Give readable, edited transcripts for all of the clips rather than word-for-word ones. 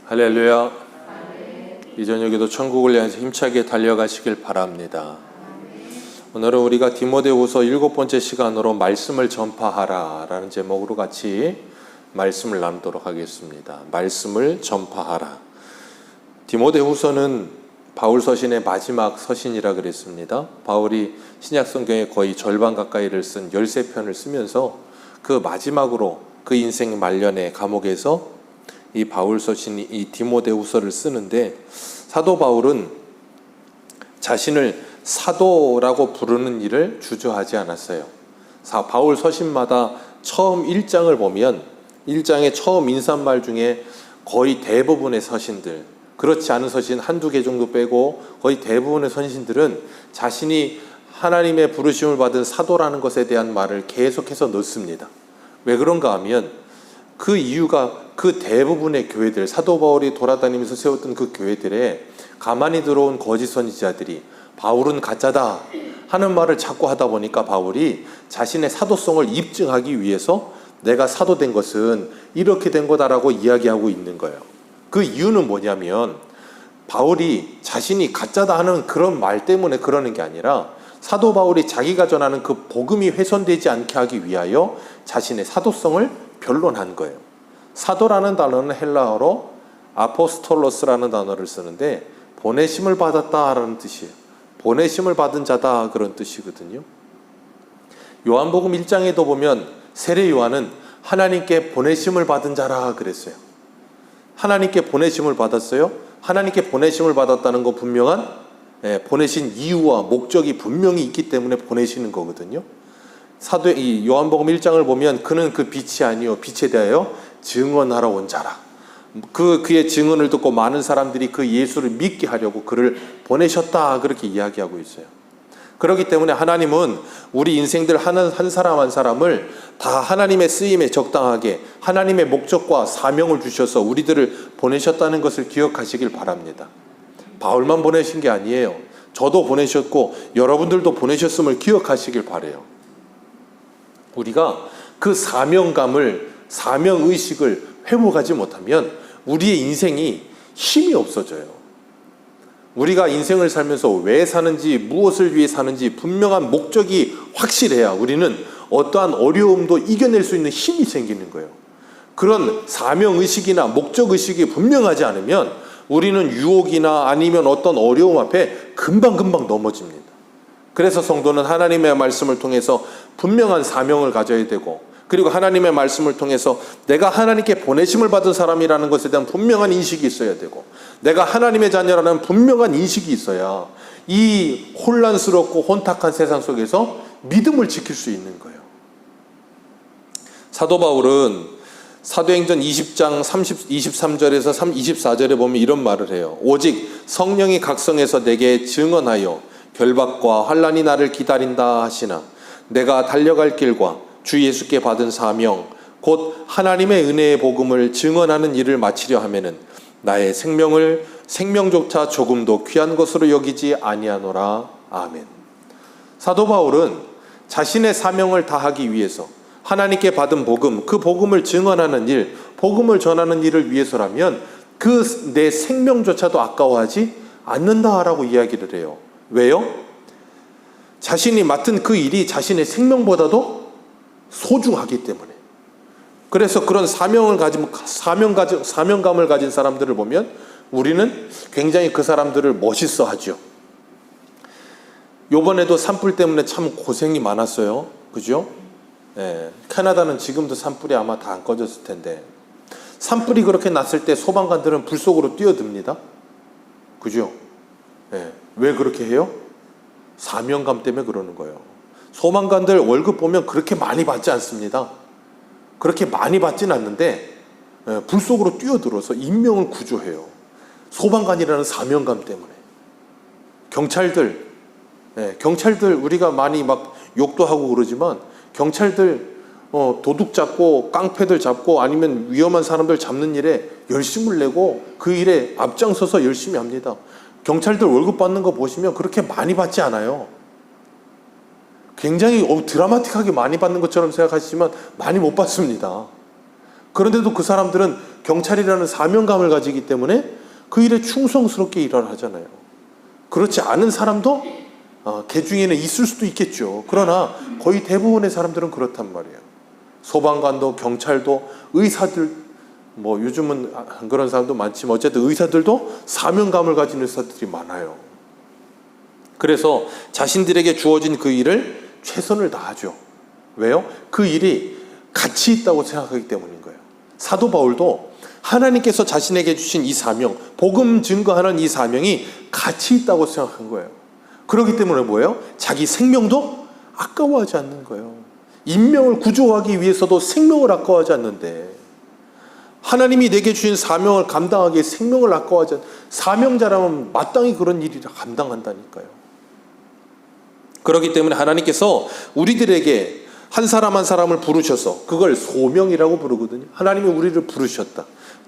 할렐루야. 이 저녁에도 천국을 향해서 힘차게 달려가시길 바랍니다. 오늘은 우리가 디모데후서 7번째 시간으로 말씀을 전파하라 라는 제목으로 같이 말씀을 나누도록 하겠습니다. 말씀을 전파하라. 디모데후서는 바울 서신의 마지막 서신이라 그랬습니다. 바울이 신약성경의 거의 절반 가까이를 쓴 13편을 쓰면서 그 마지막으로 그 인생 말년에 감옥에서 이 바울 서신이 이 디모데후서를 쓰는데, 사도 바울은 자신을 사도라고 부르는 일을 주저하지 않았어요. 바울 서신마다 처음 1장을 보면 1장의 처음 인사말 중에 거의 대부분의 서신들, 그렇지 않은 서신 한두 개 정도 빼고 거의 대부분의 서신들은 자신이 하나님의 부르심을 받은 사도라는 것에 대한 말을 계속해서 넣습니다. 왜 그런가 하면 그 이유가 그 대부분의 교회들, 사도 바울이 돌아다니면서 세웠던 그 교회들에 가만히 들어온 거짓 선지자들이 바울은 가짜다 하는 말을 자꾸 하다 보니까 바울이 자신의 사도성을 입증하기 위해서 내가 사도된 것은 이렇게 된 거다라고 이야기하고 있는 거예요. 그 이유는 뭐냐면 바울이 자신이 가짜다 하는 그런 말 때문에 그러는 게 아니라 사도 바울이 자기가 전하는 그 복음이 훼손되지 않게 하기 위하여 자신의 사도성을 변론한 거예요. 사도라는 단어는 헬라어로 아포스톨로스라는 단어를 쓰는데 보내심을 받았다라는 뜻이에요. 보내심을 받은 자다 그런 뜻이거든요. 요한복음 1장에도 보면 세례 요한은 하나님께 보내심을 받은 자라 그랬어요. 하나님께 보내심을 받았어요. 하나님께 보내심을 받았다는 건 분명한 보내신 이유와 목적이 분명히 있기 때문에 보내시는 거거든요. 이 요한복음 1장을 보면 그는 그 빛이 아니요 빛에 대하여 증언하러 온 자라. 그의 증언을 듣고 많은 사람들이 그 예수를 믿게 하려고 그를 보내셨다 그렇게 이야기하고 있어요. 그렇기 때문에 하나님은 우리 인생들 한 사람 한 사람을 다 하나님의 쓰임에 적당하게 하나님의 목적과 사명을 주셔서 우리들을 보내셨다는 것을 기억하시길 바랍니다. 바울만 보내신 게 아니에요. 저도 보내셨고 여러분들도 보내셨음을 기억하시길 바라요. 우리가 그 사명의식을 회복하지 못하면 우리의 인생이 힘이 없어져요. 우리가 인생을 살면서 왜 사는지, 무엇을 위해 사는지 분명한 목적이 확실해야 우리는 어떠한 어려움도 이겨낼 수 있는 힘이 생기는 거예요. 그런 사명의식이나 목적의식이 분명하지 않으면 우리는 유혹이나 아니면 어떤 어려움 앞에 금방 넘어집니다. 그래서 성도는 하나님의 말씀을 통해서 분명한 사명을 가져야 되고, 그리고 하나님의 말씀을 통해서 내가 하나님께 보내심을 받은 사람이라는 것에 대한 분명한 인식이 있어야 되고, 내가 하나님의 자녀라는 분명한 인식이 있어야 이 혼란스럽고 혼탁한 세상 속에서 믿음을 지킬 수 있는 거예요. 사도 바울은 사도행전 20장 23절에서 24절에 보면 이런 말을 해요. 오직 성령이 각성해서 내게 증언하여 결박과 환난이 나를 기다린다 하시나 내가 달려갈 길과 주 예수께 받은 사명 곧 하나님의 은혜의 복음을 증언하는 일을 마치려 하면은 나의 생명조차 조금도 귀한 것으로 여기지 아니하노라. 아멘. 사도 바울은 자신의 사명을 다하기 위해서 하나님께 받은 복음, 그 복음을 증언하는 일, 복음을 전하는 일을 위해서라면 그 내 생명조차도 아까워하지 않는다라고 이야기를 해요. 왜요? 자신이 맡은 그 일이 자신의 생명보다도 소중하기 때문에. 그래서 그런 사명감을 가진 사람들을 보면 우리는 굉장히 그 사람들을 멋있어 하죠. 요번에도 산불 때문에 참 고생이 많았어요. 그죠? 캐나다는 지금도 산불이 아마 다 안 꺼졌을 텐데, 산불이 그렇게 났을 때 소방관들은 불 속으로 뛰어듭니다. 그죠? 왜 그렇게 해요? 사명감 때문에 그러는 거예요. 소방관들 월급 보면 그렇게 많이 받지 않습니다. 그렇게 많이 받지는 않는데 불 속으로 뛰어들어서 인명을 구조해요. 소방관이라는 사명감 때문에. 경찰들 우리가 많이 막 욕도 하고 그러지만 경찰들 도둑 잡고 깡패들 잡고 아니면 위험한 사람들 잡는 일에 열심을 내고 그 일에 앞장서서 열심히 합니다. 경찰들 월급 받는 거 보시면 그렇게 많이 받지 않아요. 굉장히 드라마틱하게 많이 받는 것처럼 생각하시지만 많이 못 받습니다. 그런데도 그 사람들은 경찰이라는 사명감을 가지기 때문에 그 일에 충성스럽게 일을 하잖아요. 그렇지 않은 사람도 개 중에는 있을 수도 있겠죠. 그러나 거의 대부분의 사람들은 그렇단 말이에요. 소방관도 경찰도 의사들, 뭐 요즘은 안 그런 사람도 많지만 어쨌든 의사들도 사명감을 가진 의사들이 많아요. 그래서 자신들에게 주어진 그 일을 최선을 다하죠. 왜요? 그 일이 가치 있다고 생각하기 때문인 거예요. 사도 바울도 하나님께서 자신에게 주신 이 사명, 복음 증거하는 이 사명이 가치 있다고 생각한 거예요. 그렇기 때문에 뭐예요? 자기 생명도 아까워하지 않는 거예요. 인명을 구조하기 위해서도 생명을 아까워하지 않는데, 하나님이 내게 주신 사명을 감당하기 위해 생명을 아까워하지 않는, 사명자라면 마땅히 그런 일을 감당한다니까요. 그렇기 때문에 하나님께서 우리들에게 한 사람 한 사람을 부르셔서, 그걸 소명이라고 부르거든요. 하나님이 우리를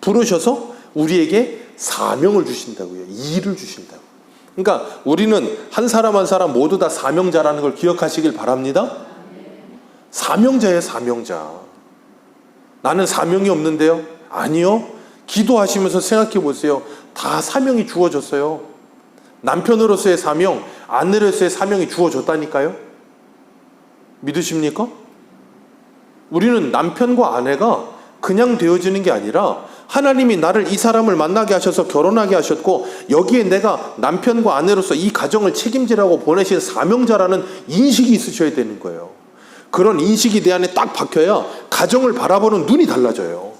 부르셔서 우리에게 사명을 주신다고요. 일을 주신다고. 그러니까 우리는 한 사람 한 사람 모두 다 사명자라는 걸 기억하시길 바랍니다. 사명자예요, 사명자. 나는 사명이 없는데요? 아니요. 기도하시면서 생각해 보세요. 다 사명이 주어졌어요. 남편으로서의 사명, 아내로서의 사명이 주어졌다니까요. 믿으십니까? 우리는 남편과 아내가 그냥 되어지는 게 아니라 하나님이 나를 이 사람을 만나게 하셔서 결혼하게 하셨고, 여기에 내가 남편과 아내로서 이 가정을 책임지라고 보내신 사명자라는 인식이 있으셔야 되는 거예요. 그런 인식이 내 안에 딱 박혀야 가정을 바라보는 눈이 달라져요.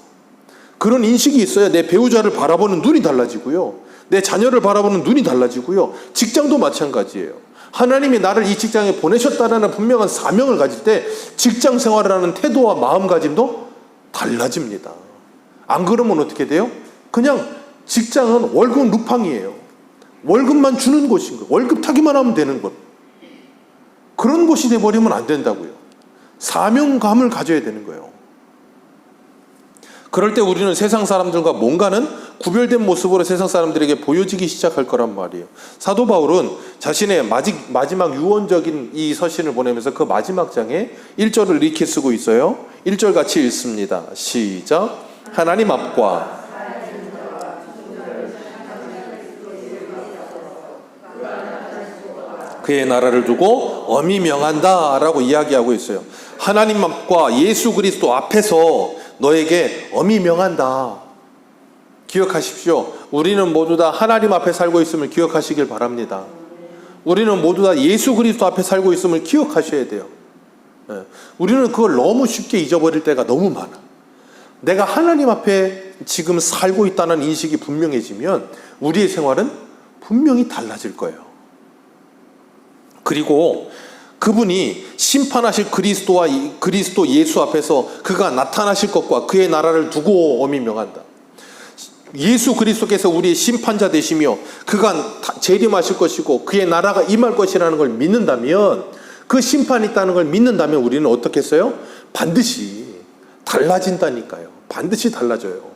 그런 인식이 있어야 내 배우자를 바라보는 눈이 달라지고요, 내 자녀를 바라보는 눈이 달라지고요, 직장도 마찬가지예요. 하나님이 나를 이 직장에 보내셨다는 분명한 사명을 가질 때 직장 생활을 하는 태도와 마음가짐도 달라집니다. 안 그러면 어떻게 돼요? 그냥 직장은 월급 루팡이에요. 월급만 주는 곳인 거예요. 월급 타기만 하면 되는 것. 그런 곳이 돼버리면 안 된다고요. 사명감을 가져야 되는 거예요. 그럴 때 우리는 세상 사람들과 뭔가는 구별된 모습으로 세상 사람들에게 보여지기 시작할 거란 말이에요. 사도 바울은 자신의 마지막 유언적인 이 서신을 보내면서 그 마지막 장에 1절을 이렇게 쓰고 있어요. 1절 같이 읽습니다. 시작. 하나님 앞과 그의 나라를 두고 엄히 명한다 라고 이야기하고 있어요. 하나님 앞과 예수 그리스도 앞에서 너에게 엄히 명한다. 기억하십시오. 우리는 모두 다 하나님 앞에 살고 있음을 기억하시길 바랍니다. 우리는 모두 다 예수 그리스도 앞에 살고 있음을 기억하셔야 돼요. 우리는 그걸 너무 쉽게 잊어버릴 때가 너무 많아. 내가 하나님 앞에 지금 살고 있다는 인식이 분명해지면 우리의 생활은 분명히 달라질 거예요. 그리고 그분이 심판하실 그리스도 예수 앞에서 그가 나타나실 것과 그의 나라를 두고 엄히 명한다. 예수 그리스도께서 우리의 심판자 되시며 그가 재림하실 것이고 그의 나라가 임할 것이라는 걸 믿는다면, 그 심판이 있다는 걸 믿는다면 우리는 어떻게 했어요? 반드시 달라진다니까요. 반드시 달라져요.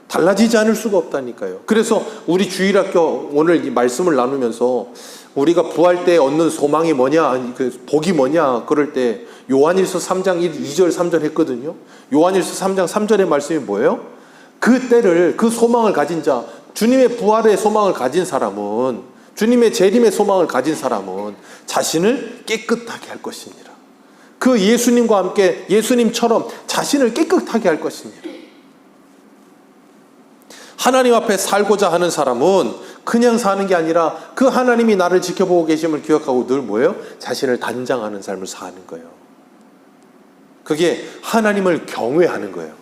달라지지 않을 수가 없다니까요. 그래서 우리 주일학교 오늘 이 말씀을 나누면서 우리가 부활 때 얻는 소망이 뭐냐, 복이 뭐냐 그럴 때 요한일서 3장 2절 3절 했거든요. 요한일서 3장 3절의 말씀이 뭐예요? 그 때를, 그 소망을 가진 자, 주님의 부활의 소망을 가진 사람은, 주님의 재림의 소망을 가진 사람은 자신을 깨끗하게 할 것입니다. 그 예수님과 함께 예수님처럼 자신을 깨끗하게 할 것입니다. 하나님 앞에 살고자 하는 사람은 그냥 사는 게 아니라 그 하나님이 나를 지켜보고 계심을 기억하고 늘 뭐예요? 자신을 단장하는 삶을 사는 거예요. 그게 하나님을 경외하는 거예요.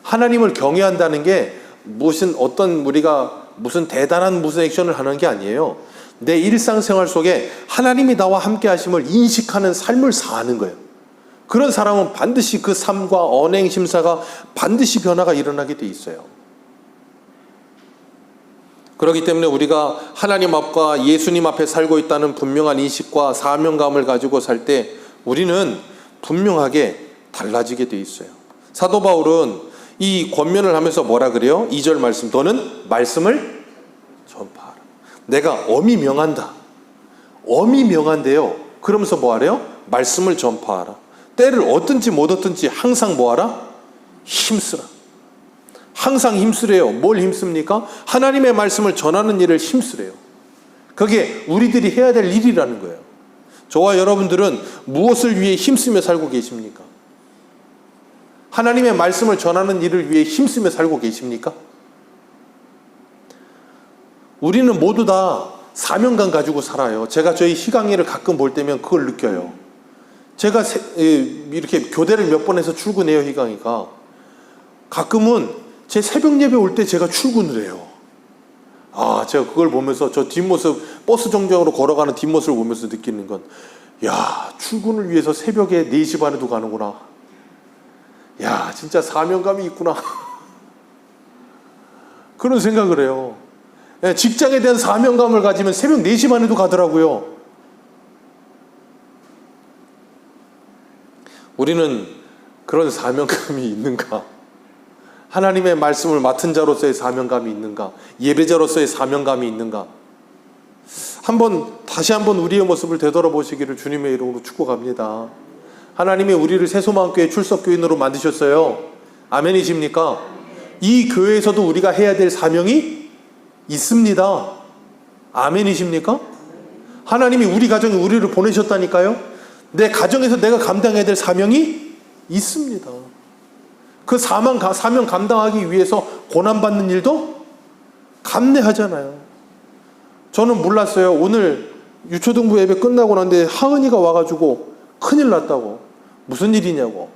하나님을 경외한다는 게 우리가 무슨 대단한 액션을 하는 게 아니에요. 내 일상생활 속에 하나님이 나와 함께 하심을 인식하는 삶을 사는 거예요. 그런 사람은 반드시 그 삶과 언행 심사가 반드시 변화가 일어나게 돼 있어요. 그렇기 때문에 우리가 하나님 앞과 예수님 앞에 살고 있다는 분명한 인식과 사명감을 가지고 살 때 우리는 분명하게 달라지게 돼 있어요. 사도 바울은 이 권면을 하면서 뭐라 그래요? 2절 말씀, 너는 말씀을 전파하라. 내가 엄히 명한다. 엄히 명한데요. 그러면서 뭐하래요? 말씀을 전파하라. 때를 얻든지 못 얻든지 항상 뭐하라? 힘쓰라. 항상 힘쓰래요. 뭘 힘씁니까? 하나님의 말씀을 전하는 일을 힘쓰래요. 그게 우리들이 해야 될 일이라는 거예요. 저와 여러분들은 무엇을 위해 힘쓰며 살고 계십니까? 하나님의 말씀을 전하는 일을 위해 힘쓰며 살고 계십니까? 우리는 모두 다 사명감 가지고 살아요. 제가 저희 희강이를 가끔 볼 때면 그걸 느껴요. 제가 이렇게 교대를 몇 번 해서 출근해요, 희강이가. 가끔은 제 새벽 예배 올 때 제가 출근을 해요. 제가 그걸 보면서 저 뒷모습, 버스 정류장으로 걸어가는 뒷모습을 보면서 느끼는 건, 야, 출근을 위해서 새벽에 4시 반에도 가는구나. 야, 진짜 사명감이 있구나. 그런 생각을 해요. 직장에 대한 사명감을 가지면 새벽 4시 반에도 가더라고요. 우리는 그런 사명감이 있는가? 하나님의 말씀을 맡은 자로서의 사명감이 있는가? 예배자로서의 사명감이 있는가? 다시 한번 우리의 모습을 되돌아보시기를 주님의 이름으로 축복합니다. 하나님이 우리를 새소망교회 출석교인으로 만드셨어요. 아멘이십니까? 이 교회에서도 우리가 해야 될 사명이 있습니다. 아멘이십니까? 하나님이 우리 가정에 우리를 보내셨다니까요. 내 가정에서 내가 감당해야 될 사명이 있습니다. 그 사명 감당하기 위해서 고난받는 일도 감내하잖아요. 저는 몰랐어요. 오늘 유초등부 예배 끝나고 났는데 하은이가 와가지고 큰일 났다고. 무슨 일이냐고.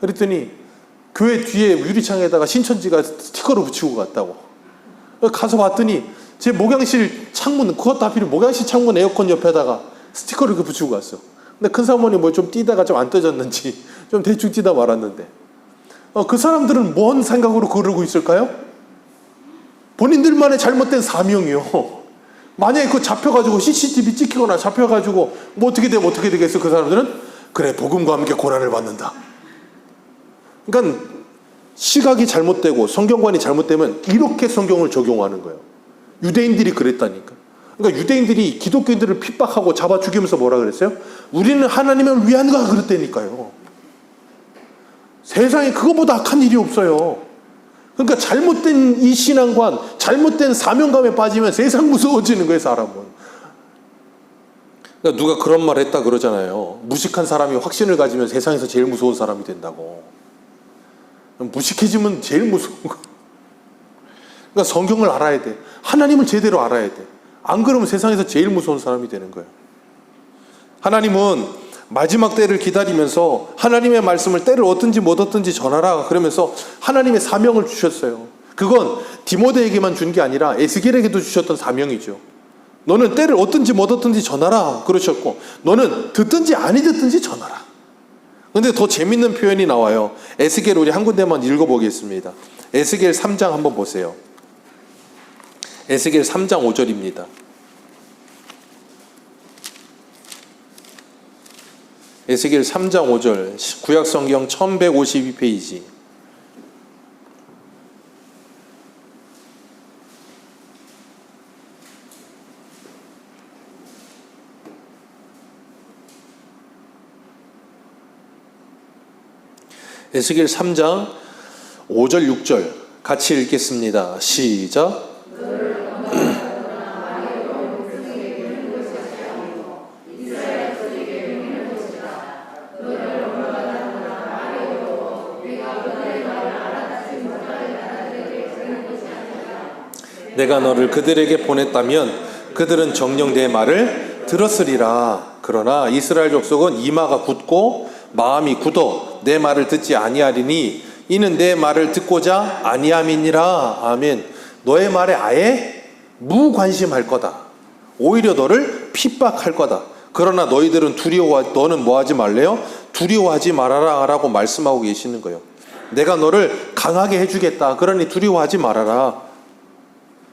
그랬더니 교회 뒤에 유리창에다가 신천지가 스티커를 붙이고 갔다고. 가서 봤더니 제 목양실 창문, 그것도 하필 목양실 창문 에어컨 옆에다가 스티커를 이렇게 붙이고 갔어. 근데 큰 사모님 뭐 좀 뛰다가 좀 안 떠졌는지 좀 대충 뛰다 말았는데, 그 사람들은 뭔 생각으로 그러고 있을까요? 본인들만의 잘못된 사명이요. 만약에 그거 잡혀가지고 CCTV 찍히거나 잡혀가지고 뭐 어떻게 되겠어? 그 사람들은 그래, 복음과 함께 고난을 받는다. 그러니까 시각이 잘못되고 성경관이 잘못되면 이렇게 성경을 적용하는 거예요. 유대인들이 그랬다니까. 그러니까 유대인들이 기독교인들을 핍박하고 잡아 죽이면서 뭐라 그랬어요? 우리는 하나님을 위한가 그랬다니까요. 세상에 그거보다 악한 일이 없어요. 그러니까 잘못된 이 신앙관, 잘못된 사명감에 빠지면 세상 무서워지는 거예요, 사람은. 그러니까 누가 그런 말 했다 그러잖아요. 무식한 사람이 확신을 가지면 세상에서 제일 무서운 사람이 된다고. 무식해지면 제일 무서운 거. 그러니까 성경을 알아야 돼. 하나님을 제대로 알아야 돼. 안 그러면 세상에서 제일 무서운 사람이 되는 거예요. 하나님은 마지막 때를 기다리면서 하나님의 말씀을 때를 얻든지 못 얻든지 전하라 그러면서 하나님의 사명을 주셨어요. 그건 디모데에게만 준 게 아니라 에스겔에게도 주셨던 사명이죠. 너는 때를 얻든지 못 얻든지 전하라 그러셨고, 너는 듣든지 아니 듣든지 전하라. 근데 더 재밌는 표현이 나와요. 에스겔 우리 한 군데만 읽어보겠습니다. 에스겔 3장 한번 보세요. 에스겔 3장 5절입니다. 에스겔 3장 5절, 구약성경 1152페이지. 에스겔 3장 5절 6절 같이 읽겠습니다. 시작. 내가 너를 그들에게 보냈다면 그들은 정녕 내 말을 들었으리라. 그러나 이스라엘 족속은 이마가 굳고 마음이 굳어 내 말을 듣지 아니하리니 이는 내 말을 듣고자 아니함이니라. 아멘. 너의 말에 아예 무관심할 거다. 오히려 너를 핍박할 거다. 그러나 너희들은 너는 뭐 하지 말래요? 두려워하지 말아라 라고 말씀하고 계시는 거예요. 내가 너를 강하게 해주겠다. 그러니 두려워하지 말아라.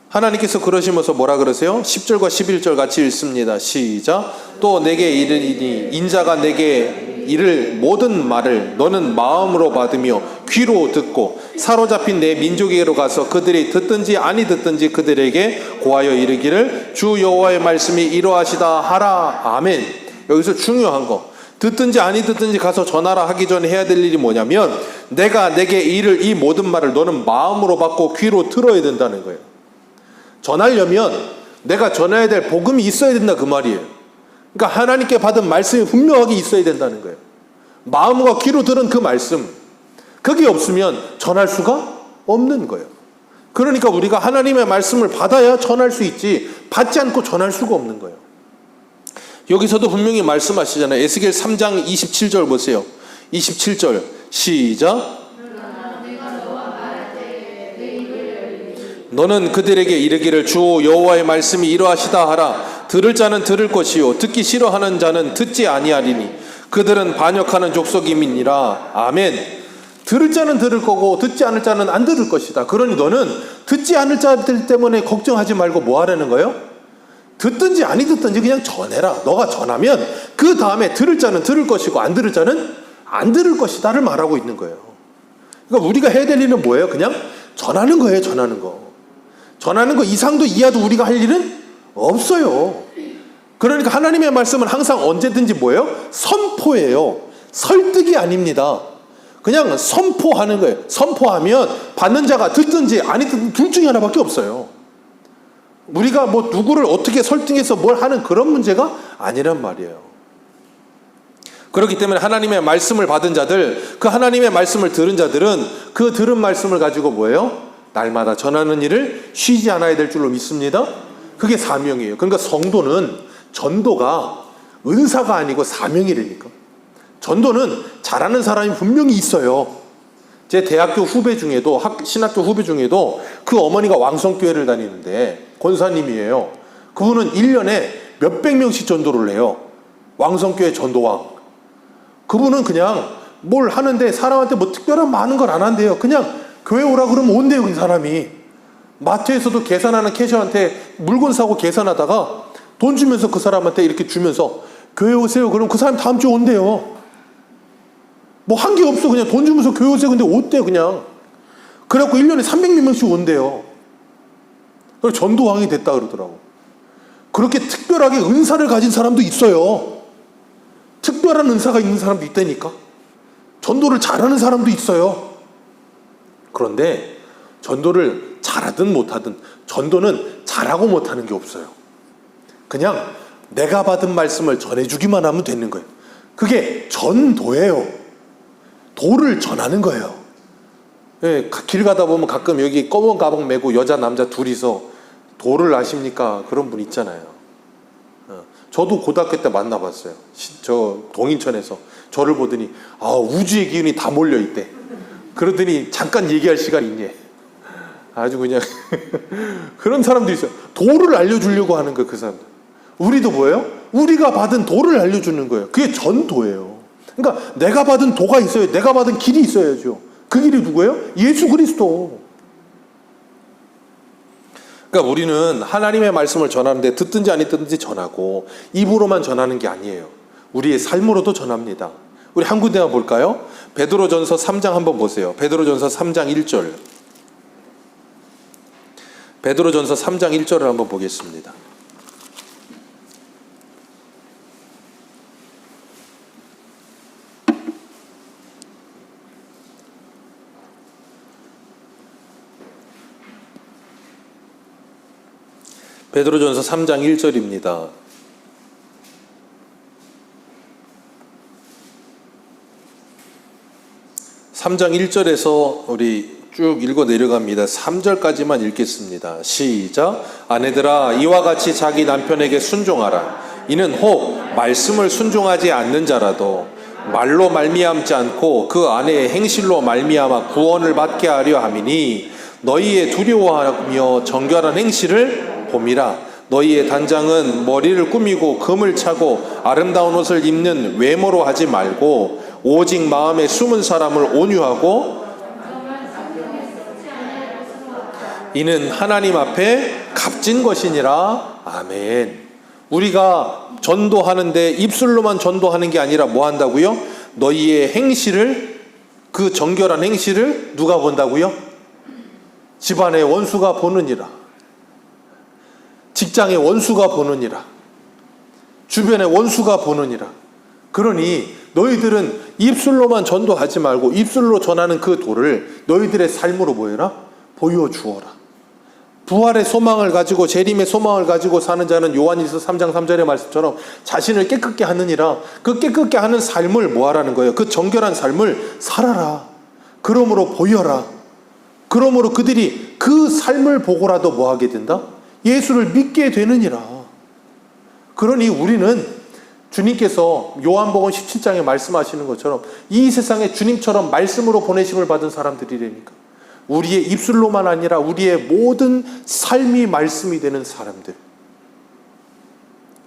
하나님께서 그러시면서 뭐라 그러세요? 10절과 11절 같이 읽습니다. 시작. 또 내게 이르니 인자가 내게 이를 모든 말을 너는 마음으로 받으며 귀로 듣고 사로잡힌 내 민족에게로 가서 그들이 듣든지 아니 듣든지 그들에게 고하여 이르기를 주 여호와의 말씀이 이러하시다 하라. 아멘. 여기서 중요한 거, 듣든지 아니 듣든지 가서 전하라 하기 전에 해야 될 일이 뭐냐면, 내가 내게 이를 이 모든 말을 너는 마음으로 받고 귀로 들어야 된다는 거예요. 전하려면 내가 전해야 될 복음이 있어야 된다 그 말이에요. 그러니까 하나님께 받은 말씀이 분명하게 있어야 된다는 거예요. 마음과 귀로 들은 그 말씀, 그게 없으면 전할 수가 없는 거예요. 그러니까 우리가 하나님의 말씀을 받아야 전할 수 있지, 받지 않고 전할 수가 없는 거예요. 여기서도 분명히 말씀하시잖아요. 에스겔 3장 27절 보세요. 27절 시작. 너는 그들에게 이르기를 주 여호와의 말씀이 이러하시다 하라. 들을 자는 들을 것이요 듣기 싫어하는 자는 듣지 아니하리니 그들은 반역하는 족속임이니라. 아멘. 들을 자는 들을 거고 듣지 않을 자는 안 들을 것이다. 그러니 너는 듣지 않을 자들 때문에 걱정하지 말고 뭐 하라는 거예요? 듣든지 아니 듣든지 그냥 전해라. 너가 전하면 그 다음에 들을 자는 들을 것이고 안 들을 자는 안 들을 것이다를 말하고 있는 거예요. 그러니까 우리가 해야 될 일은 뭐예요? 그냥 전하는 거예요. 전하는 거. 전하는 거 이상도 이하도 우리가 할 일은 없어요. 그러니까 하나님의 말씀은 항상 언제든지 뭐예요? 선포예요. 설득이 아닙니다. 그냥 선포하는 거예요. 선포하면 받는 자가 듣든지 아니 듣든지 둘 중에 하나밖에 없어요. 우리가 뭐 누구를 어떻게 설득해서 뭘 하는 그런 문제가 아니란 말이에요. 그렇기 때문에 하나님의 말씀을 받은 자들, 그 하나님의 말씀을 들은 자들은 그 들은 말씀을 가지고 뭐예요? 날마다 전하는 일을 쉬지 않아야 될 줄로 믿습니다. 그게 사명이에요. 그러니까 성도는 전도가 은사가 아니고 사명이라니까. 전도는 잘하는 사람이 분명히 있어요. 제 대학교 후배 중에도 신학교 후배 중에도 그 어머니가 왕성교회를 다니는데 권사님이에요. 그분은 1년에 몇백 명씩 전도를 해요. 왕성교회 전도왕. 그분은 그냥 뭘 하는데 사람한테 뭐 특별한 많은 걸 안 한대요. 그냥 교회 오라 그러면 온대요. 그 사람이. 마트에서도 계산하는 캐셔한테 물건 사고 계산하다가 돈 주면서 그 사람한테 이렇게 주면서 교회 오세요. 그럼 그 사람 다음 주에 온대요. 뭐 한 게 없어. 그냥 돈 주면서 교회 오세요. 근데 온대요. 그냥. 그래갖고 1년에 300몇 명씩 온대요. 그래서 전도왕이 됐다 그러더라고. 그렇게 특별하게 은사를 가진 사람도 있어요. 특별한 은사가 있는 사람도 있다니까. 전도를 잘하는 사람도 있어요. 그런데 전도를 잘하든 못하든 전도는 잘하고 못하는 게 없어요. 그냥 내가 받은 말씀을 전해주기만 하면 되는 거예요. 그게 전도예요. 도를 전하는 거예요. 예, 길 가다 보면 가끔 여기 검은 가방 메고 여자 남자 둘이서 도를 아십니까? 그런 분 있잖아요. 저도 고등학교 때 만나봤어요. 저 동인천에서 저를 보더니 우주의 기운이 다 몰려있대. 그러더니 잠깐 얘기할 시간이 있니? 아주 그냥 그런 사람도 있어요. 도를 알려주려고 하는 거예요. 그 사람들. 우리도 뭐예요? 우리가 받은 도를 알려주는 거예요. 그게 전도예요. 그러니까 내가 받은 도가 있어요. 내가 받은 길이 있어야죠. 그 길이 누구예요? 예수 그리스도. 그러니까 우리는 하나님의 말씀을 전하는데 듣든지 아니 듣든지 전하고 입으로만 전하는 게 아니에요. 우리의 삶으로도 전합니다. 우리 한 군데만 볼까요? 베드로전서 3장 한번 보세요. 베드로전서 3장 1절. 베드로전서 3장 1절을 한번 보겠습니다. 베드로전서 3장 1절입니다. (3장 1절에서) 우리 쭉 읽어 내려갑니다. 3절까지만 읽겠습니다. 시작. 아내들아 이와 같이 자기 남편에게 순종하라. 이는 혹 말씀을 순종하지 않는 자라도 말로 말미암지 않고 그 아내의 행실로 말미암아 구원을 받게 하려 함이니 너희의 두려워하며 정결한 행실을 봄이라. 너희의 단장은 머리를 꾸미고 금을 차고 아름다운 옷을 입는 외모로 하지 말고 오직 마음에 숨은 사람을 온유하고 이는 하나님 앞에 값진 것이니라. 아멘. 우리가 전도하는데 입술로만 전도하는 게 아니라 뭐 한다고요? 너희의 행실을, 그 정결한 행실을 누가 본다고요? 집안의 원수가 보느니라. 직장의 원수가 보느니라. 주변의 원수가 보느니라. 그러니 너희들은 입술로만 전도하지 말고 입술로 전하는 그 도를 너희들의 삶으로 뭐해라? 보여주어라. 부활의 소망을 가지고 재림의 소망을 가지고 사는 자는 요한일서 3장 3절의 말씀처럼 자신을 깨끗게 하느니라. 그 깨끗게 하는 삶을 뭐하라는 거예요? 그 정결한 삶을 살아라. 그러므로 보여라. 그러므로 그들이 그 삶을 보고라도 뭐하게 된다? 예수를 믿게 되느니라. 그러니 우리는 주님께서 요한복음 17장에 말씀하시는 것처럼 이 세상에 주님처럼 말씀으로 보내심을 받은 사람들이라니까. 우리의 입술로만 아니라 우리의 모든 삶이 말씀이 되는 사람들.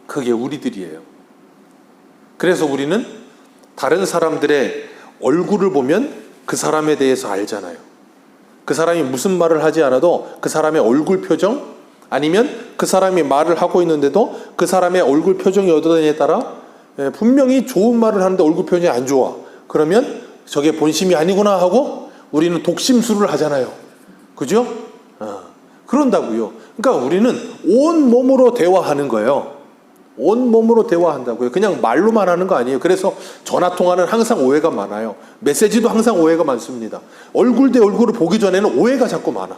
그게 우리들이에요. 그래서 우리는 다른 사람들의 얼굴을 보면 그 사람에 대해서 알잖아요. 그 사람이 무슨 말을 하지 않아도 그 사람의 얼굴 표정, 아니면 그 사람이 말을 하고 있는데도 그 사람의 얼굴 표정이 어떠냐에 따라 분명히 좋은 말을 하는데 얼굴 표정이 안 좋아. 그러면 저게 본심이 아니구나 하고 우리는 독심술을 하잖아요. 그죠? 그런다고요. 그러니까 우리는 온 몸으로 대화하는 거예요. 온 몸으로 대화한다고요. 그냥 말로만 하는 거 아니에요. 그래서 전화통화는 항상 오해가 많아요. 메시지도 항상 오해가 많습니다. 얼굴 대 얼굴을 보기 전에는 오해가 자꾸 많아.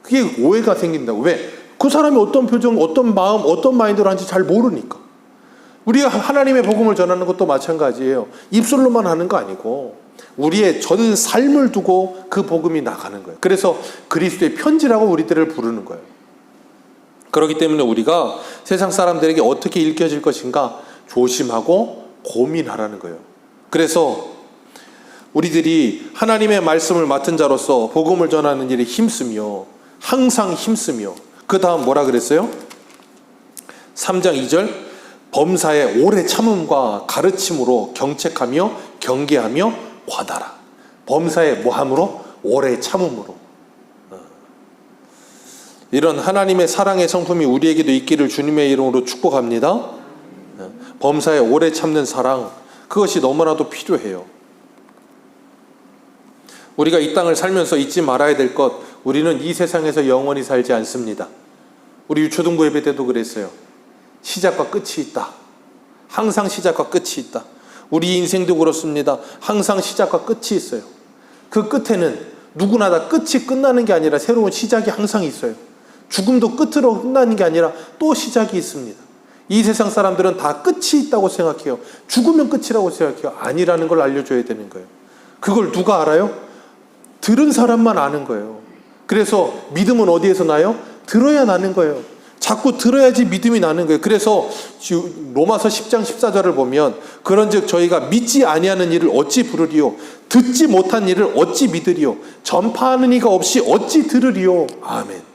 그게 오해가 생긴다고. 왜? 그 사람이 어떤 표정, 어떤 마음, 어떤 마인드로 하는지 잘 모르니까. 우리가 하나님의 복음을 전하는 것도 마찬가지예요. 입술로만 하는 거 아니고 우리의 전 삶을 두고 그 복음이 나가는 거예요. 그래서 그리스도의 편지라고 우리들을 부르는 거예요. 그렇기 때문에 우리가 세상 사람들에게 어떻게 읽혀질 것인가 조심하고 고민하라는 거예요. 그래서 우리들이 하나님의 말씀을 맡은 자로서 복음을 전하는 일에 힘쓰며 항상 힘쓰며 그 다음 뭐라 그랬어요? 3장 2절 범사에 오래 참음과 가르침으로 경책하며 경계하며 과다라. 범사에 뭐함으로? 오래 참음으로. 이런 하나님의 사랑의 성품이 우리에게도 있기를 주님의 이름으로 축복합니다. 범사에 오래 참는 사랑, 그것이 너무나도 필요해요. 우리가 이 땅을 살면서 잊지 말아야 될 것, 우리는 이 세상에서 영원히 살지 않습니다. 우리 유초등부 예배 때도 그랬어요. 시작과 끝이 있다. 항상 시작과 끝이 있다. 우리 인생도 그렇습니다. 항상 시작과 끝이 있어요. 그 끝에는 누구나 다 끝이 끝나는 게 아니라 새로운 시작이 항상 있어요. 죽음도 끝으로 끝나는 게 아니라 또 시작이 있습니다. 이 세상 사람들은 다 끝이 있다고 생각해요. 죽으면 끝이라고 생각해요. 아니라는 걸 알려줘야 되는 거예요. 그걸 누가 알아요? 들은 사람만 아는 거예요. 그래서 믿음은 어디에서 나요? 들어야 나는 거예요. 자꾸 들어야지 믿음이 나는 거예요. 그래서 로마서 10장 14절을 보면 그런즉 저희가 믿지 아니하는 일을 어찌 부르리요? 듣지 못한 일을 어찌 믿으리요? 전파하는 이가 없이 어찌 들으리요? 아멘.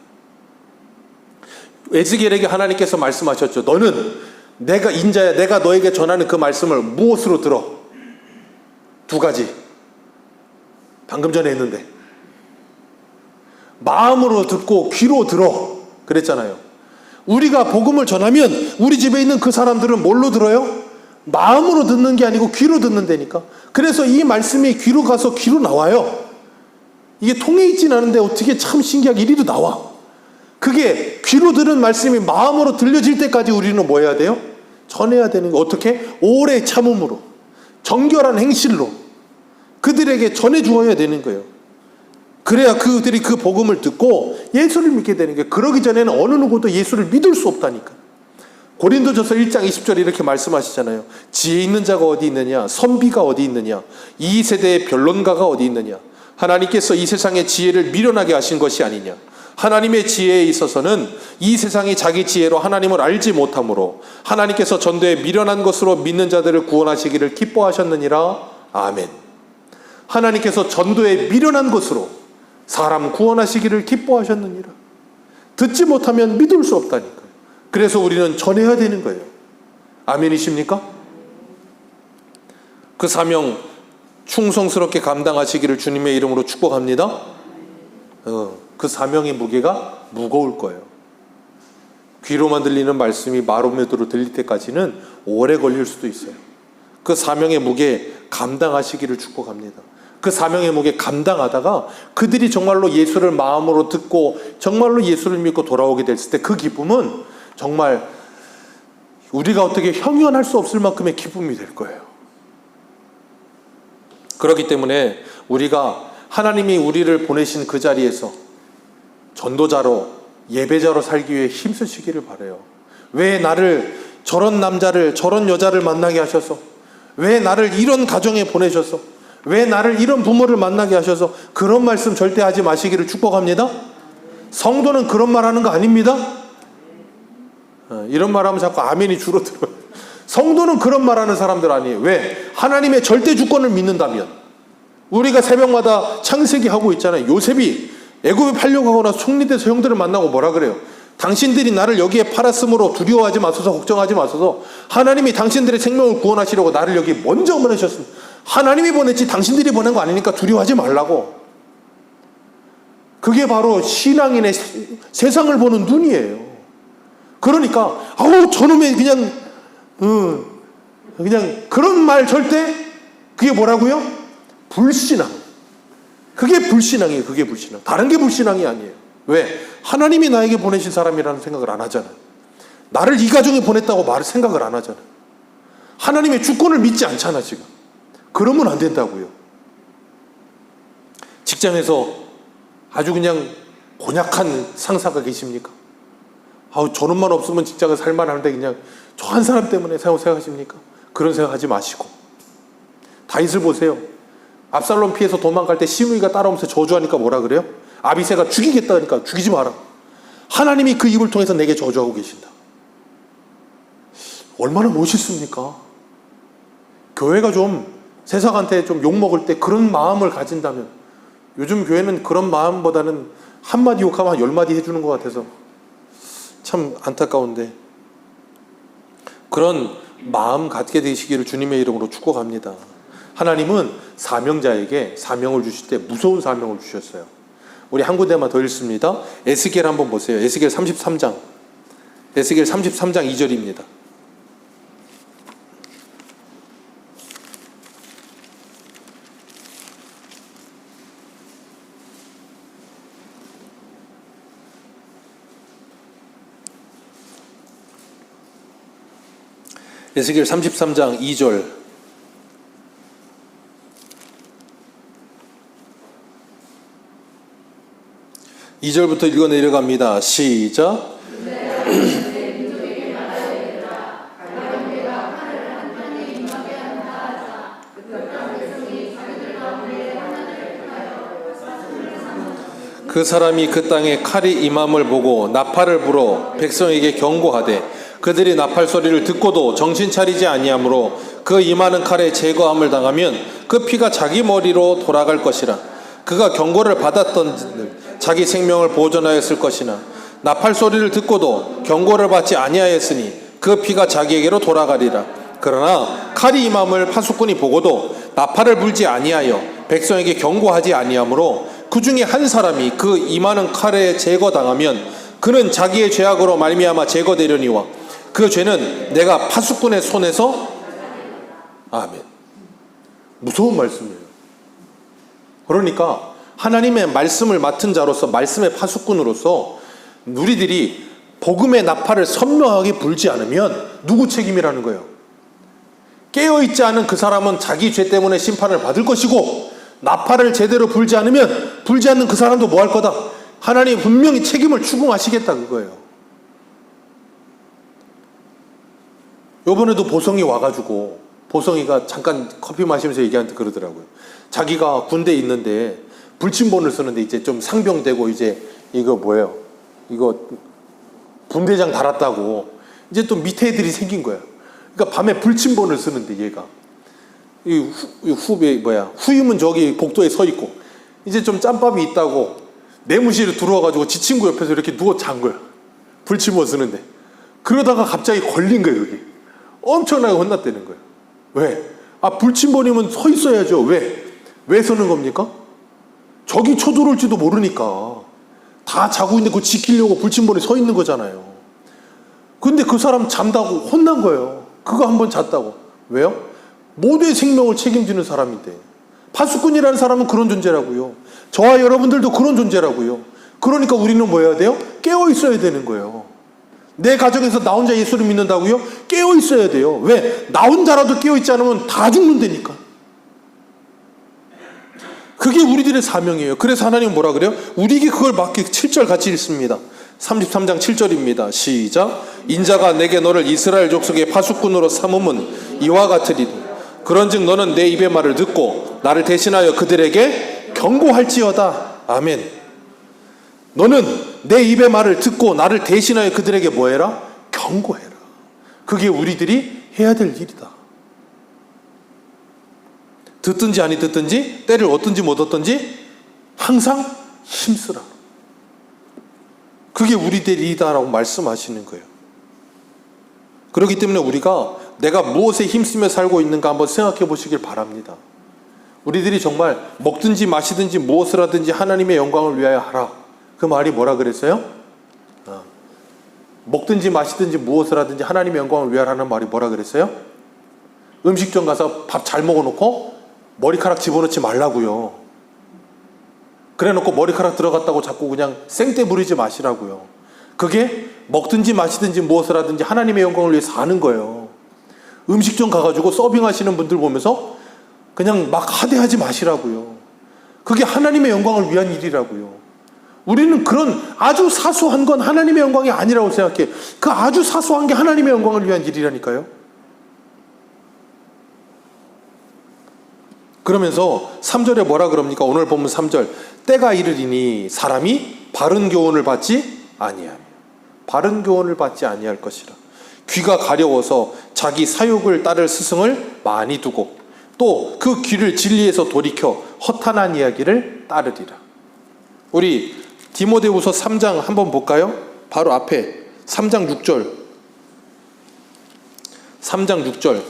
에스겔에게 하나님께서 말씀하셨죠. 너는 내가 인자야. 내가 너에게 전하는 그 말씀을 무엇으로 들어? 두 가지. 방금 전에 했는데 마음으로 듣고 귀로 들어 그랬잖아요. 우리가 복음을 전하면 우리 집에 있는 그 사람들은 뭘로 들어요? 마음으로 듣는 게 아니고 귀로 듣는다니까. 그래서 이 말씀이 귀로 가서 귀로 나와요. 이게 통해 있진 않은데 어떻게 참 신기하게 이리도 나와. 그게 귀로 들은 말씀이 마음으로 들려질 때까지 우리는 뭐 해야 돼요? 전해야 되는 거. 어떻게? 오래 참음으로, 정결한 행실로 그들에게 전해 주어야 되는 거예요. 그래야 그들이 그 복음을 듣고 예수를 믿게 되는 거예요. 그러기 전에는 어느 누구도 예수를 믿을 수 없다니까. 고린도전서 1장 20절에 이렇게 말씀하시잖아요. 지혜 있는 자가 어디 있느냐? 선비가 어디 있느냐? 이 세대의 변론가가 어디 있느냐? 하나님께서 이 세상의 지혜를 미련하게 하신 것이 아니냐? 하나님의 지혜에 있어서는 이 세상이 자기 지혜로 하나님을 알지 못하므로 하나님께서 전도에 미련한 것으로 믿는 자들을 구원하시기를 기뻐하셨느니라. 아멘. 하나님께서 전도에 미련한 것으로 사람 구원하시기를 기뻐하셨느니라. 듣지 못하면 믿을 수 없다니까요. 그래서 우리는 전해야 되는 거예요. 아멘이십니까? 그 사명 충성스럽게 감당하시기를 주님의 이름으로 축복합니다. 그 사명의 무게가 무거울 거예요. 귀로만 들리는 말씀이 마로메도로 들릴 때까지는 오래 걸릴 수도 있어요. 그 사명의 무게 감당하시기를 축복합니다. 그 사명의 무게 감당하다가 그들이 정말로 예수를 마음으로 듣고 정말로 예수를 믿고 돌아오게 됐을 때 그 기쁨은 정말 우리가 어떻게 형용할 수 없을 만큼의 기쁨이 될 거예요. 그렇기 때문에 우리가 하나님이 우리를 보내신 그 자리에서 전도자로, 예배자로 살기 위해 힘쓰시기를 바라요. 왜 나를 저런 남자를, 저런 여자를 만나게 하셔서, 왜 나를 이런 가정에 보내셔서, 왜 나를 이런 부모를 만나게 하셔서, 그런 말씀 절대 하지 마시기를 축복합니다. 성도는 그런 말 하는 거 아닙니다. 이런 말 하면 자꾸 아멘이 줄어들어요. 성도는 그런 말 하는 사람들 아니에요. 왜? 하나님의 절대 주권을 믿는다면. 우리가 새벽마다 창세기 하고 있잖아요. 요셉이 애굽에 팔려고 하거나 속리돼서 형들을 만나고 뭐라 그래요? 당신들이 나를 여기에 팔았으므로 두려워하지 마소서, 걱정하지 마소서. 하나님이 당신들의 생명을 구원하시려고 나를 여기 먼저 보내셨습니다. 하나님이 보냈지 당신들이 보낸 거 아니니까 두려워하지 말라고. 그게 바로 신앙인의 세상을 보는 눈이에요. 그러니까 아우 저놈의 그냥 그런 말 절대, 그게 뭐라고요? 불신앙. 그게 불신앙이에요. 그게 불신앙. 다른 게 불신앙이 아니에요. 왜? 하나님이 나에게 보내신 사람이라는 생각을 안 하잖아요. 나를 이 가정에 보냈다고 생각을 안 하잖아요. 하나님의 주권을 믿지 않잖아 지금. 그러면 안 된다고요. 직장에서 아주 그냥 곤약한 상사가 계십니까? 아우 저놈만 없으면 직장을 살만하는데 그냥 저 한 사람 때문에 생각하십니까? 그런 생각하지 마시고. 다윗을 보세요. 압살롬 피해서 도망갈 때 시므이가 따라오면서 저주하니까 뭐라 그래요? 아비새가 죽이겠다 하니까 죽이지 마라. 하나님이 그 입을 통해서 내게 저주하고 계신다. 얼마나 멋있습니까? 교회가 좀 세상한테 좀 욕먹을 때 그런 마음을 가진다면, 요즘 교회는 그런 마음보다는 한마디 욕하면 10마디 해주는 것 같아서 참 안타까운데, 그런 마음 갖게 되시기를 주님의 이름으로 축복합니다. 하나님은 사명자에게 사명을 주실 때 무서운 사명을 주셨어요. 우리 한 군데만 더 읽습니다. 에스겔 한번 보세요. 에스겔 33장. 에스겔 33장 2절입니다. 에스겔 33장 2절. (2절부터) 읽어 내려갑니다. 시작. 그 사람이 그 땅에 칼이 임함을 보고 나팔을 불어 백성에게 경고하되 그들이 나팔 소리를 듣고도 정신 차리지 아니하므로 그 임하는 칼에 제거함을 당하면 그 피가 자기 머리로 돌아갈 것이라. 그가 경고를 받았던 자기 생명을 보존하였을 것이나 나팔 소리를 듣고도 경고를 받지 아니하였으니 그 피가 자기에게로 돌아가리라. 그러나 칼이 임함을 파수꾼이 보고도 나팔을 불지 아니하여 백성에게 경고하지 아니하므로 그 중에 한 사람이 그 임하는 칼에 제거당하면 그는 자기의 죄악으로 말미암아 제거되려니와 그 죄는 내가 파수꾼의 손에서. 아멘. 무서운 말씀이에요. 그러니까 하나님의 말씀을 맡은 자로서, 말씀의 파수꾼으로서 우리들이 복음의 나팔을 선명하게 불지 않으면 누구 책임이라는 거예요? 깨어있지 않은 그 사람은 자기 죄 때문에 심판을 받을 것이고, 나팔을 제대로 불지 않으면 불지 않는 그 사람도 뭐 할 거다? 하나님 분명히 책임을 추궁하시겠다 그거예요. 요번에도 보성이 와가지고, 보성이가 잠깐 커피 마시면서 얘기한테 그러더라고요. 자기가 군대에 있는데 불침번을 쓰는데 이제 좀 상병되고 이제 이거 뭐예요? 이거 분대장 달았다고 이제 또 밑에 애들이 생긴 거야. 그러니까 밤에 불침번을 쓰는데 얘가 이 후배 후임은 저기 복도에 서 있고 이제 좀 짬밥이 있다고 내무실에 들어와가지고 지 친구 옆에서 이렇게 누워 잔 거야. 불침번 쓰는데. 그러다가 갑자기 걸린 거예요. 여기 엄청나게 혼났다는 거예요. 왜? 불침번이면 서 있어야죠. 왜 서는 겁니까? 적이 쳐들어올지도 모르니까 다 자고 있는데 그거 지키려고 불침번에 서 있는 거잖아요. 근데 그 사람 잠다고 혼난 거예요. 그거 한번 잤다고. 왜요? 모두의 생명을 책임지는 사람인데. 파수꾼이라는 사람은 그런 존재라고요. 저와 여러분들도 그런 존재라고요. 그러니까 우리는 뭐 해야 돼요? 깨어 있어야 되는 거예요. 내 가정에서 나 혼자 예수를 믿는다고요? 깨어 있어야 돼요. 왜? 나 혼자라도 깨어 있지 않으면 다 죽는다니까. 그게 우리들의 사명이에요. 그래서 하나님은 뭐라 그래요? 우리에게 그걸 맡기 7절 같이 읽습니다. 33장 7절입니다. 시작. 인자가 내게 너를 이스라엘 족속의 파수꾼으로 삼음은 이와 같으리니 그런즉 너는 내 입의 말을 듣고 나를 대신하여 그들에게 경고할지어다. 아멘. 너는 내 입의 말을 듣고 나를 대신하여 그들에게 뭐해라? 경고해라. 그게 우리들이 해야 될 일이다. 듣든지 아니 듣든지, 때를 얻든지 못 얻든지 항상 힘쓰라. 그게 우리들의 일이다라고 말씀하시는 거예요. 그렇기 때문에 우리가 내가 무엇에 힘쓰며 살고 있는가 한번 생각해 보시길 바랍니다. 우리들이 정말 먹든지 마시든지 무엇을 하든지 하나님의 영광을 위하여 하라. 그 말이 뭐라 그랬어요? 먹든지 마시든지 무엇을 하든지 하나님의 영광을 위하여 하는 말이 뭐라 그랬어요? 음식점 가서 밥 잘 먹어놓고 머리카락 집어넣지 말라고요. 그래놓고 머리카락 들어갔다고 자꾸 그냥 생떼 부리지 마시라고요. 그게 먹든지 마시든지 무엇을 하든지 하나님의 영광을 위해서 하는 거예요. 음식점 가가지고 서빙하시는 분들 보면서 그냥 막 하대하지 마시라고요. 그게 하나님의 영광을 위한 일이라고요. 우리는 그런 아주 사소한 건 하나님의 영광이 아니라고 생각해. 그 아주 사소한 게 하나님의 영광을 위한 일이라니까요. 그러면서 3절에 뭐라 그럽니까? 오늘 보면 3절. 때가 이르리니 사람이 바른 교훈을 받지 아니하며 바른 교훈을 받지 아니할 것이라. 귀가 가려워서 자기 사욕을 따를 스승을 많이 두고 또 그 귀를 진리에서 돌이켜 허탄한 이야기를 따르리라. 우리 디모데후서 3장 한번 볼까요? 바로 앞에 3장 6절 3장 6절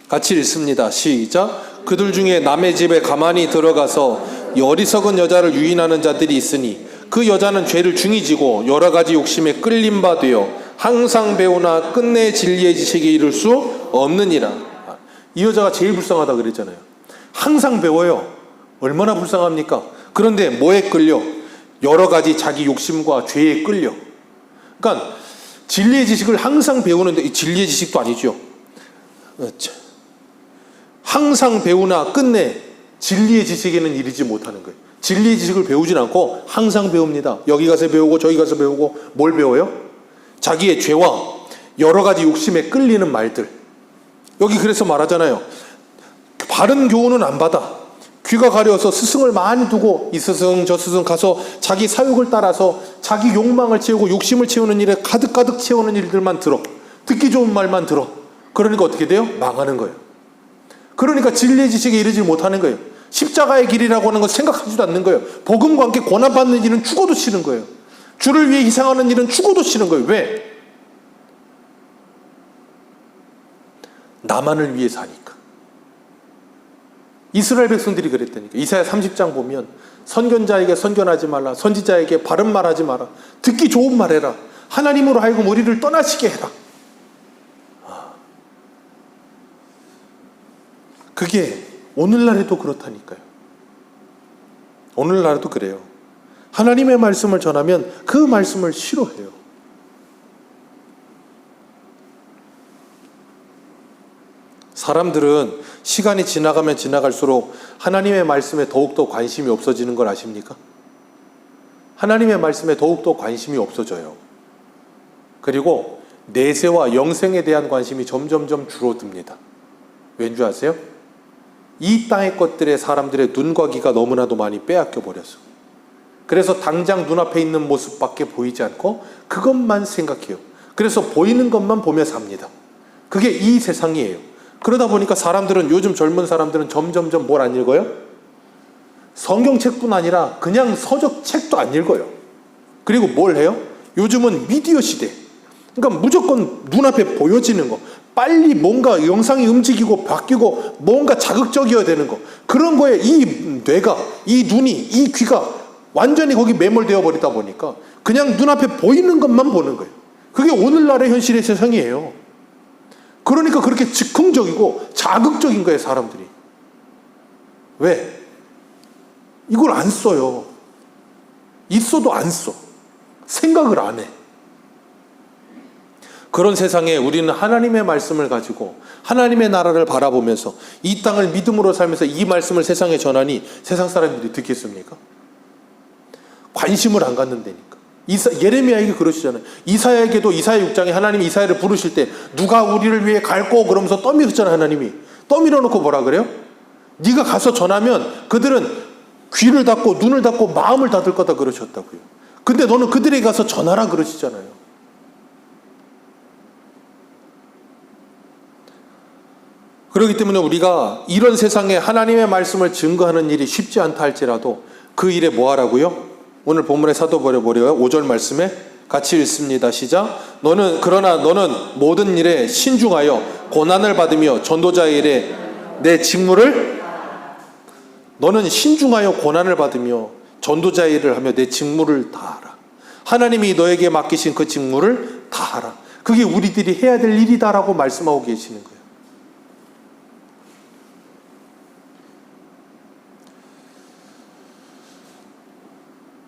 같이 읽습니다. 시작. 그들 중에 남의 집에 가만히 들어가서 어리석은 여자를 유인하는 자들이 있으니 그 여자는 죄를 중히 지고 여러 가지 욕심에 끌린 바 되어 항상 배우나 끝내 진리의 지식에 이를 수 없느니라. 이 여자가 제일 불쌍하다 그랬잖아요. 항상 배워요. 얼마나 불쌍합니까? 그런데 뭐에 끌려? 여러 가지 자기 욕심과 죄에 끌려. 그러니까 진리의 지식을 항상 배우는데 이 진리의 지식도 아니죠. 항상 배우나 끝내 진리의 지식에는 이르지 못하는 거예요. 진리의 지식을 배우진 않고 항상 배웁니다. 여기 가서 배우고 저기 가서 배우고 뭘 배워요? 자기의 죄와 여러 가지 욕심에 끌리는 말들. 여기 그래서 말하잖아요. 바른 교훈은 안 받아. 귀가 가려워서 스승을 많이 두고 이 스승 저 스승 가서 자기 사욕을 따라서 자기 욕망을 채우고 욕심을 채우는 일에 가득가득 채우는 일들만 들어. 듣기 좋은 말만 들어. 그러니까 어떻게 돼요? 망하는 거예요. 그러니까 진리의 지식에 이르지 못하는 거예요. 십자가의 길이라고 하는 건 생각하지도 않는 거예요. 복음과 함께 고난받는 일은 죽어도 싫은 거예요. 주를 위해 희생하는 일은 죽어도 싫은 거예요. 왜? 나만을 위해 사니까. 이스라엘 백성들이 그랬다니까. 이사야 30장 보면 선견자에게 선견하지 말라. 선지자에게 바른 말하지 마라. 듣기 좋은 말해라. 하나님으로 하여금 우리를 떠나시게 해라. 그게 오늘날에도 그렇다니까요. 오늘날에도 그래요. 하나님의 말씀을 전하면 그 말씀을 싫어해요. 사람들은 시간이 지나가면 지나갈수록 하나님의 말씀에 더욱더 관심이 없어지는 걸 아십니까? 하나님의 말씀에 더욱더 관심이 없어져요. 그리고 내세와 영생에 대한 관심이 점점점 줄어듭니다. 왠지 아세요? 이 땅의 것들에 사람들의 눈과 귀가 너무나도 많이 빼앗겨 버렸어. 그래서 당장 눈앞에 있는 모습밖에 보이지 않고 그것만 생각해요. 그래서 보이는 것만 보며 삽니다. 그게 이 세상이에요. 그러다 보니까 사람들은, 요즘 젊은 사람들은 점점점 뭘 안 읽어요? 성경책뿐 아니라 그냥 서적 책도 안 읽어요. 그리고 뭘 해요? 요즘은 미디어 시대. 그러니까 무조건 눈앞에 보여지는 거, 빨리 뭔가 영상이 움직이고 바뀌고 뭔가 자극적이어야 되는 거, 그런 거에 이 뇌가, 이 눈이, 이 귀가 완전히 거기 매몰되어 버리다 보니까 그냥 눈앞에 보이는 것만 보는 거예요. 그게 오늘날의 현실의 세상이에요. 그러니까 그렇게 즉흥적이고 자극적인 거예요, 사람들이. 왜? 이걸 안 써요. 있어도 안 써. 생각을 안 해. 그런 세상에 우리는 하나님의 말씀을 가지고 하나님의 나라를 바라보면서 이 땅을 믿음으로 살면서 이 말씀을 세상에 전하니 세상 사람들이 듣겠습니까? 관심을 안 갖는다니까. 예레미야에게 그러시잖아요. 이사야에게도 이사야 6장에 하나님이 이사야를 부르실 때 누가 우리를 위해 갈고 그러면서 떠밀었잖아요. 하나님이 떠밀어 놓고 뭐라 그래요? 네가 가서 전하면 그들은 귀를 닫고 눈을 닫고 마음을 닫을 거다 그러셨다고요. 근데 너는 그들에게 가서 전하라 그러시잖아요. 그렇기 때문에 우리가 이런 세상에 하나님의 말씀을 증거하는 일이 쉽지 않다 할지라도 그 일에 뭐 하라고요? 오늘 본문의 사도 버려버려요. 5절 말씀에 같이 읽습니다. 시작. 그러나 너는 모든 일에 신중하여 고난을 받으며 전도자의 일에 내 직무를 너는 신중하여 고난을 받으며 전도자의 일을 하며 내 직무를 다하라. 하나님이 너에게 맡기신 그 직무를 다하라. 그게 우리들이 해야 될 일이다라고 말씀하고 계시는 거예요.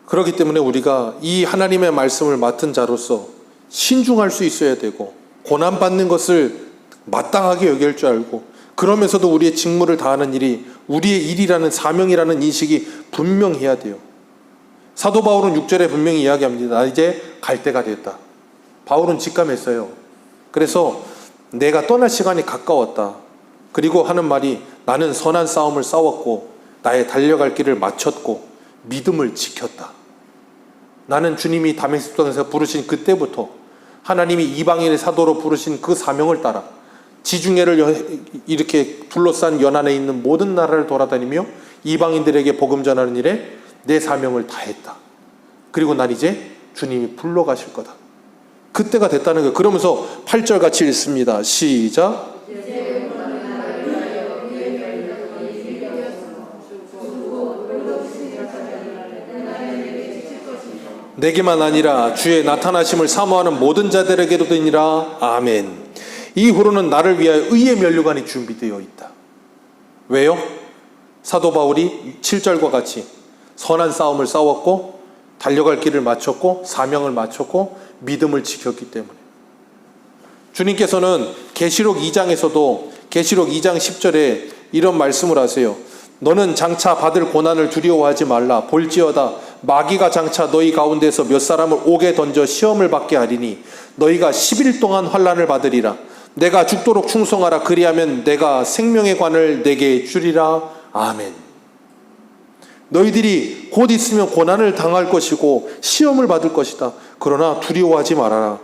그렇기 때문에 우리가 이 하나님의 말씀을 맡은 자로서 신중할 수 있어야 되고 고난받는 것을 마땅하게 여길 줄 알고 그러면서도 우리의 직무를 다하는 일이 우리의 일이라는 사명이라는 인식이 분명해야 돼요. 사도 바울은 6절에 분명히 이야기합니다. 나 이제 갈 때가 됐다. 바울은 직감했어요. 그래서 내가 떠날 시간이 가까웠다. 그리고 하는 말이 나는 선한 싸움을 싸웠고 나의 달려갈 길을 마쳤고 믿음을 지켰다. 나는 주님이 다메섹 동에서 부르신 그때부터 하나님이 이방인의 사도로 부르신 그 사명을 따라 지중해를 이렇게 둘러싼 연안에 있는 모든 나라를 돌아다니며 이방인들에게 복음 전하는 일에 내 사명을 다했다. 그리고 난 이제 주님이 불러가실 거다. 그때가 됐다는 거예요. 그러면서 8절 같이 읽습니다. 시작. 내게만 아니라 주의 나타나심을 사모하는 모든 자들에게도 되니라. 아멘. 이후로는 나를 위하여 의의 면류관이 준비되어 있다. 왜요? 사도 바울이 7절과 같이 선한 싸움을 싸웠고 달려갈 길을 마쳤고 사명을 마쳤고 믿음을 지켰기 때문에. 주님께서는 계시록 2장에서도 계시록 2장 10절에 이런 말씀을 하세요. 너는 장차 받을 고난을 두려워하지 말라. 볼지어다 마귀가 장차 너희 가운데서 몇 사람을 옥에 던져 시험을 받게 하리니 너희가 10일 동안 환난을 받으리라. 내가 죽도록 충성하라. 그리하면 내가 생명의 관을 내게 주리라. 아멘. 너희들이 곧 있으면 고난을 당할 것이고 시험을 받을 것이다. 그러나 두려워하지 말아라.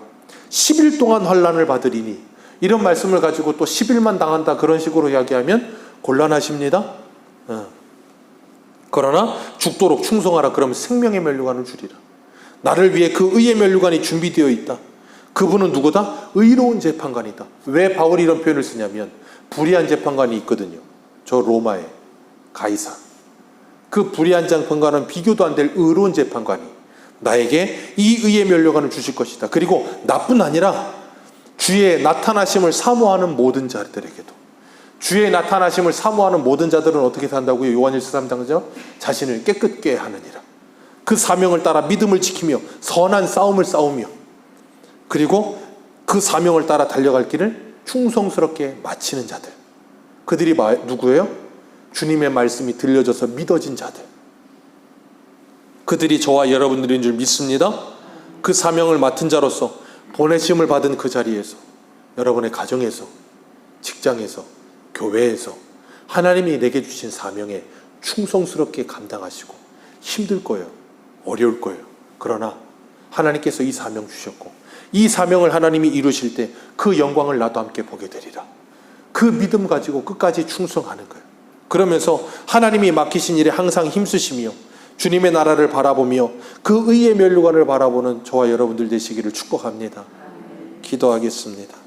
10일 동안 환난을 받으리니. 이런 말씀을 가지고 또 10일만 당한다 그런 식으로 이야기하면 곤란하십니다. 그러나 죽도록 충성하라. 그러면 생명의 면류관을 주리라. 나를 위해 그 의의 면류관이 준비되어 있다. 그분은 누구다? 의로운 재판관이다. 왜 바울이 이런 표현을 쓰냐면 불의한 재판관이 있거든요. 저 로마에 가이사. 그 불의한 재판관은 비교도 안 될 의로운 재판관이 나에게 이 의의 면류관을 주실 것이다. 그리고 나뿐 아니라 주의 나타나심을 사모하는 모든 자들에게도. 주의 나타나심을 사모하는 모든 자들은 어떻게 산다고요? 요한일서 3장에서 자신을 깨끗게 하느니라. 그 사명을 따라 믿음을 지키며 선한 싸움을 싸우며 그리고 그 사명을 따라 달려갈 길을 충성스럽게 마치는 자들. 그들이 누구예요? 주님의 말씀이 들려져서 믿어진 자들. 그들이 저와 여러분들인 줄 믿습니다. 그 사명을 맡은 자로서 보내심을 받은 그 자리에서 여러분의 가정에서 직장에서 교회에서 하나님이 내게 주신 사명에 충성스럽게 감당하시고 힘들 거예요. 어려울 거예요. 그러나 하나님께서 이 사명 주셨고 이 사명을 하나님이 이루실 때 그 영광을 나도 함께 보게 되리라. 그 믿음 가지고 끝까지 충성하는 거예요. 그러면서 하나님이 맡기신 일에 항상 힘쓰시며 주님의 나라를 바라보며 그 의의 면류관을 바라보는 저와 여러분들 되시기를 축복합니다. 기도하겠습니다.